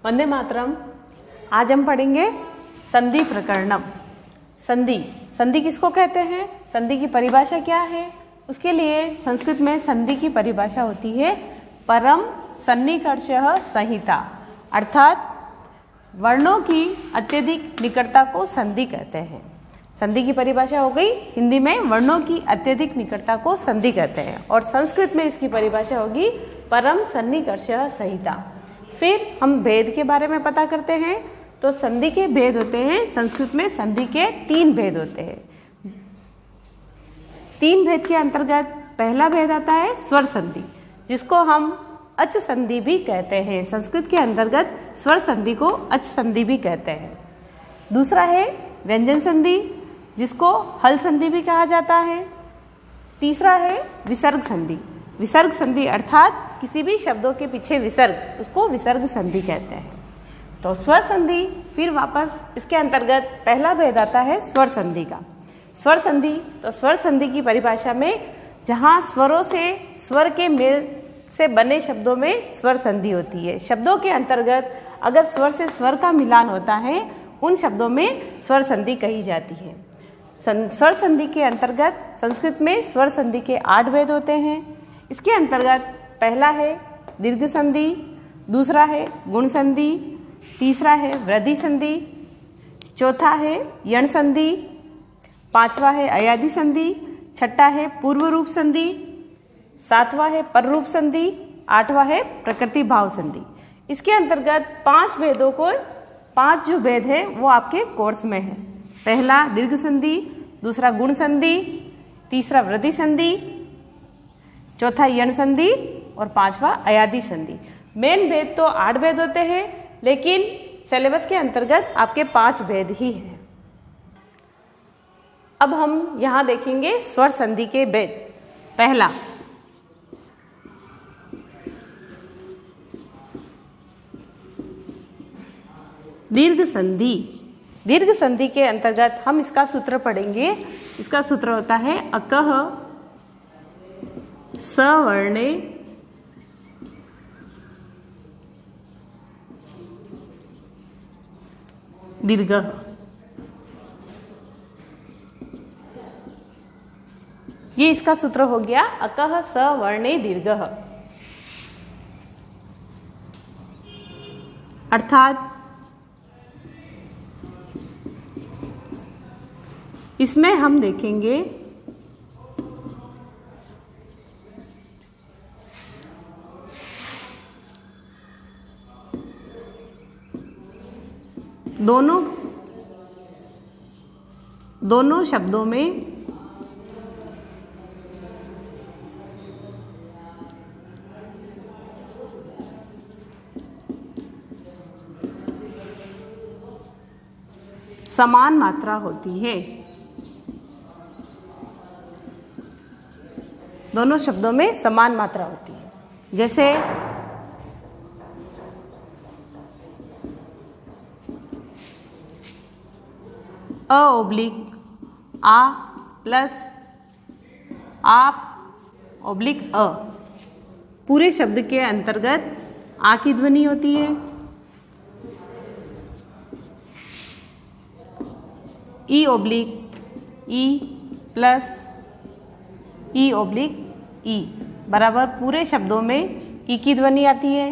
वंदे मातरम। आज हम पढ़ेंगे संधि प्रकरणम। संधि किसको कहते हैं, संधि की परिभाषा क्या है। उसके लिए संस्कृत में संधि की परिभाषा होती है परम सन्निकर्षः संहिता, अर्थात वर्णों की अत्यधिक निकटता को संधि कहते हैं। संधि की परिभाषा हो गई, हिंदी में वर्णों की अत्यधिक निकटता को संधि कहते हैं, और संस्कृत में इसकी परिभाषा होगी परम सन्निकर्षः संहिता। फिर हम भेद के बारे में पता करते हैं। तो संधि के भेद होते हैं, संस्कृत में संधि के 3 भेद होते हैं। 3 भेद के अंतर्गत पहला भेद आता है स्वर संधि, जिसको हम अच संधि भी कहते हैं। संस्कृत के अंतर्गत स्वर संधि को अच संधि भी कहते हैं। दूसरा है व्यंजन संधि, जिसको हल संधि भी कहा जाता है। तीसरा है विसर्ग संधि। विसर्ग संधि अर्थात किसी भी शब्दों के पीछे विसर्ग, उसको विसर्ग संधि कहते हैं। तो स्वर संधि, फिर वापस इसके अंतर्गत पहला भेद आता है स्वर संधि का। स्वर संधि, तो स्वर संधि की परिभाषा में जहाँ स्वरों से स्वर के मेल से बने शब्दों में स्वर संधि होती है। शब्दों के अंतर्गत अगर स्वर से स्वर का मिलान होता है, उन शब्दों में स्वर संधि कही जाती है। स्वर संधि के अंतर्गत संस्कृत में स्वर संधि के 8 भेद होते हैं। इसके अंतर्गत पहला है दीर्घ संधि, दूसरा है गुण संधि, तीसरा है वृद्धि संधि, चौथा है यण संधि, पांचवा है अयादि संधि, छठा है पूर्व रूप संधि, सातवां है पर रूप संधि, आठवां है प्रकृति भाव संधि। इसके अंतर्गत 5 भेदों को 5 जो भेद है वो आपके कोर्स में है। पहला दीर्घ संधि, दूसरा गुण संधि, तीसरा वृद्धि संधि, चौथा यण संधि और पांचवा अयादि संधि। मेन भेद तो 8 भेद होते हैं, लेकिन सिलेबस के अंतर्गत आपके 5 भेद ही हैं। अब हम यहां देखेंगे स्वर संधि के भेद। पहला दीर्घ संधि। दीर्घ संधि के अंतर्गत हम इसका सूत्र पढ़ेंगे। इसका सूत्र होता है अकः सवर्णे दीर्घः। ये इसका सूत्र हो गया अकः सवर्णे दीर्घः, अर्थात इसमें हम देखेंगे दोनों शब्दों में समान मात्रा होती है। दोनों शब्दों में समान मात्रा होती है। जैसे अ ओब्लिक आ प्लस आप ओब्लिक अ, पूरे शब्द के अंतर्गत आ की ध्वनि होती है। ई ओब्लिक ई प्लस ई ओब्लिक ई बराबर पूरे शब्दों में ई की ध्वनि आती है।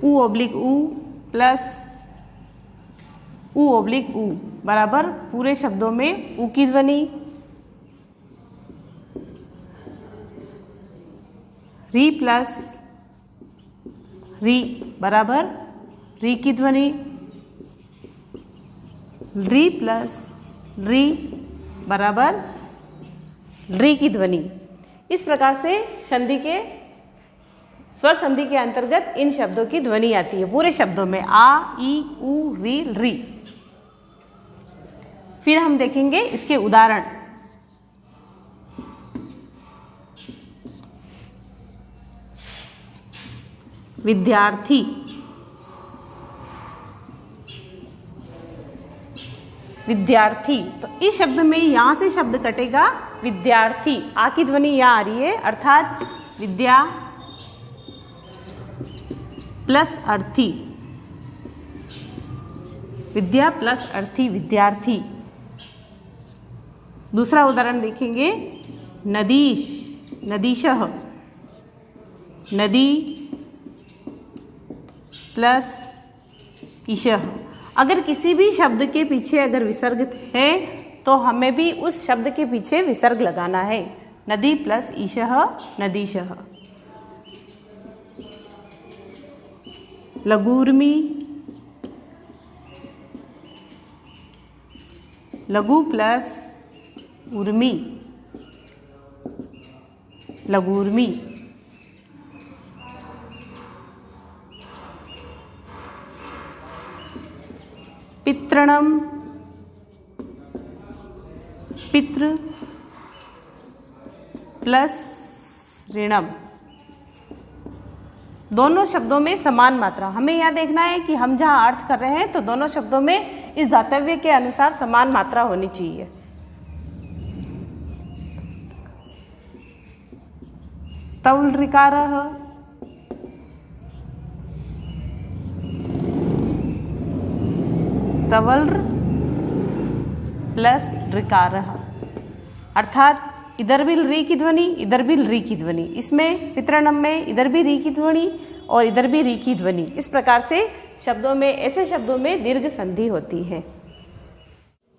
ऊ ओब्लिक ऊ प्लस ऊ ओब्लिक ऊ बराबर पूरे शब्दों में ऊ की ध्वनि। री प्लस री बराबर री की ध्वनि। री प्लस री बराबर री की ध्वनि। इस प्रकार से संधि के स्वर संधि के अंतर्गत इन शब्दों की ध्वनि आती है पूरे शब्दों में, आ ई ऊ री री। फिर हम देखेंगे इसके उदाहरण। विद्यार्थी, विद्यार्थी, तो इस शब्द में यहां से शब्द कटेगा विद्यार्थी, आ की ध्वनि यहां आ रही है, अर्थात विद्या प्लस अर्थी, विद्या प्लस अर्थी विद्यार्थी। दूसरा उदाहरण देखेंगे, नदीश, नदीशः, नदी प्लस ईशः। अगर किसी भी शब्द के पीछे अगर विसर्ग है तो हमें भी उस शब्द के पीछे विसर्ग लगाना है। नदी प्लस ईशः, नदीशः। लघूर्मी, लघु प्लस उर्मी, लघूर्मी। पितृणम, पितृ प्लस ऋणम। दोनों शब्दों में समान मात्रा। हमें यह देखना है कि हम जहां अर्थ कर रहे हैं तो दोनों शब्दों में इस दातव्य के अनुसार समान मात्रा होनी चाहिए। तौल ऋकारः, तवल प्लस ऋकारः, अर्थात इधर भी री की ध्वनि, इधर भी री की ध्वनि। इसमें पितृणम में इधर भी री की ध्वनि और इधर भी री की ध्वनि। इस प्रकार से शब्दों में, ऐसे शब्दों में दीर्घ संधि होती है।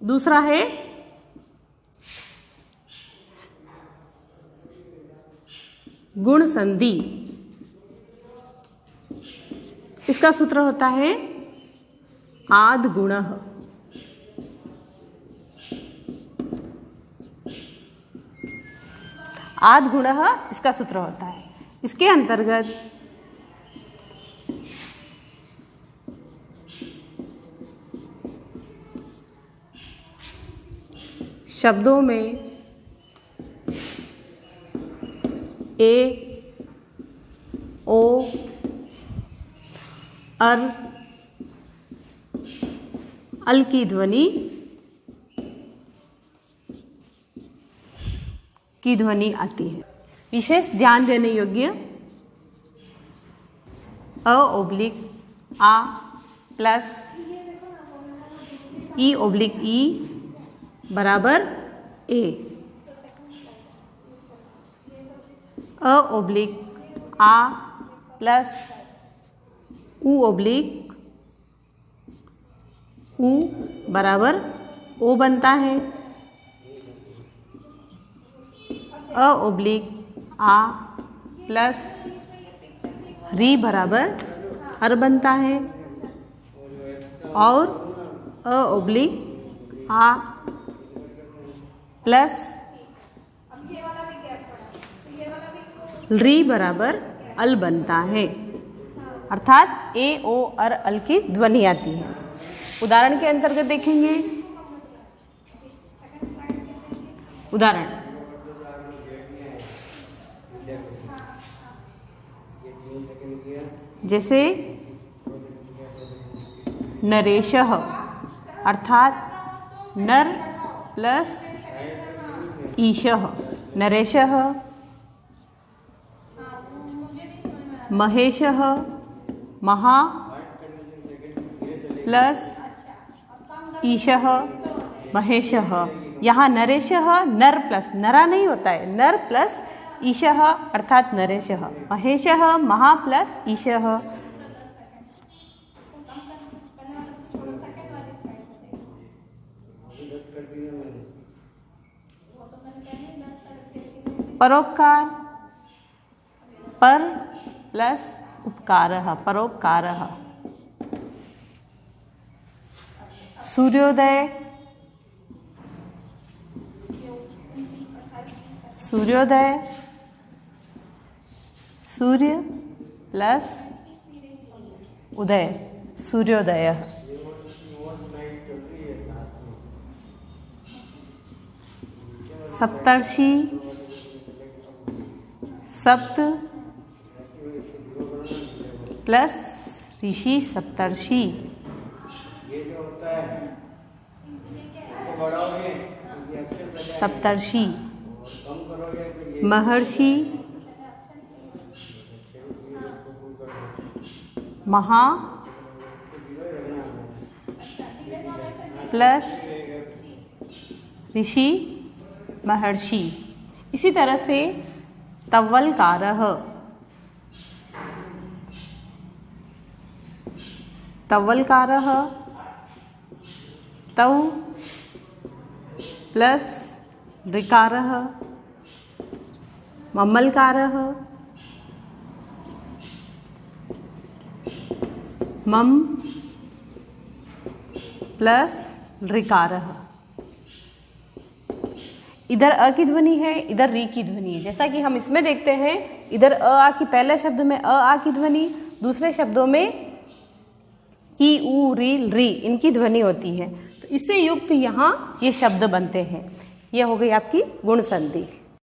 दूसरा है गुण संधि। इसका सूत्र होता है आद गुणः। आद गुणः इसका सूत्र होता है। इसके अंतर्गत शब्दों में ए, ओ, अर, अल की ध्वनि आती है। विशेष ध्यान देने योग्य अ ओब्लिक आ प्लस ई ओब्लिक ई बराबर ए, अ ओब्लिक आ प्लस उ ओब्लिक उ बराबर ओ बनता है। अ ओब्लिक आ प्लस री बराबर अर बनता है और अ ओब्लिक आ प्लस री बराबर अल बनता है। अर्थात ए, ओ, अर, अल की ध्वनि आती है। उदाहरण के अंतर्गत देखेंगे। उदाहरण, जैसे नरेशः, अर्थात नर प्लस ईशः, नरेशः। महेशः, महा प्लस ईशः, महेशः। यहाँ नरेशः नर प्लस नरा नहीं होता है, नर प्लस ईशः अर्थात नरेशः। महेशः महा प्लस ईशः। परोपकार, पर प्लस उपकारः, परोपकारः। सूर्योदय, सूर्योदय, सूर्य प्लस उदय, सूर्योदय। सप्तर्षि, सप्त प्लस ऋषि, सप्तर्षि। सप्तर्षि। महर्षि, महा प्लस ऋषि महर्षि। इसी तरह से तव्वलकारः, तव्वलकारः तौ प्लस ऋकारः, मम्मलकारः मम प्लस ऋकारः। इधर अ की ध्वनि है, इधर री की ध्वनि है। जैसा कि हम इसमें देखते हैं, इधर अ आ की, पहले शब्द में अ आ की ध्वनि, दूसरे शब्दों में ई उ री री इनकी ध्वनि होती है। तो इससे युक्त यहाँ ये शब्द बनते हैं। यह हो गई आपकी गुण संधि।